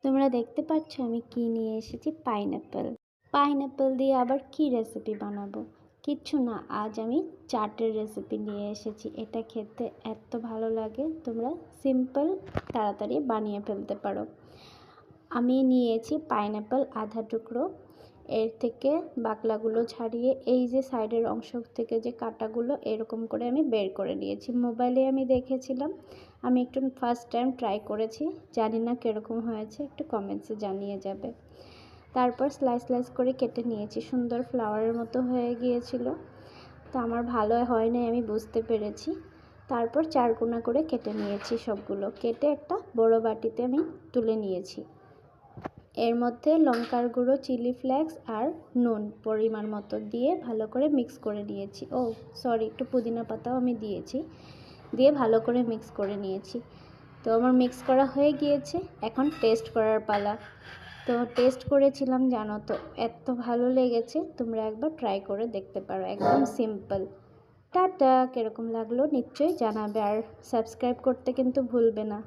তোমরা দেখতে পাচ্ছ আমি কি নিয়ে এসেছি, পাইনঅ্যাপেল। পাইনঅ্যাপেল দিয়ে আবার কি রেসিপি বানাবো? কিচ্ছু না, আজ আমি চাটের রেসিপি নিয়ে এসেছি। এটা খেতে এত ভালো লাগে, তোমরা সিম্পল তাড়াতাড়ি বানিয়ে ফেলতে পারো। আমি নিয়েছি পাইনঅ্যাপেল আধা টুকরো, এর থেকে বাকলাগুলো ছাড়িয়ে এই যে সাইডের অংশ থেকে যে কাঁটাগুলো এরকম করে আমি বের করে নিয়েছি। মোবাইলে আমি দেখেছিলাম, আমি একটু ফার্স্ট টাইম ট্রাই করেছি, জানি না কীরকম হয়েছে, একটু কমেন্টসে জানিয়ে যাবে। তারপর স্লাইস স্লাইস করে কেটে নিয়েছি, সুন্দর ফ্লাওয়ারের মতো হয়ে গিয়েছিল, তো আমার ভালো হয় নাই আমি বুঝতে পেরেছি। তারপর চারকোনা করে কেটে নিয়েছি, সবগুলো কেটে একটা বড় বাটিতে আমি তুলে নিয়েছি। এর মধ্যে লঙ্কার গুঁড়ো, চিলি ফ্লেক্স আর নুন পরিমাণ মতো দিয়ে ভালো করে মিক্স করে নিয়েছি। একটু পুদিনা পাতাও আমি দিয়েছি, দিয়ে ভালো করে মিক্স করে নিয়েছি। তো আমার মিক্স করা হয়ে গিয়েছে, এখন টেস্ট করার পালা। তো টেস্ট করেছিলাম, জানো তো এত ভালো লেগেছে, তোমরা একবার ট্রাই করে দেখতে পারো, একদম সিম্পল। টাটা, কীরকম লাগলো নিশ্চয়ই জানাবে, আর সাবস্ক্রাইব করতে কিন্তু ভুলবে না।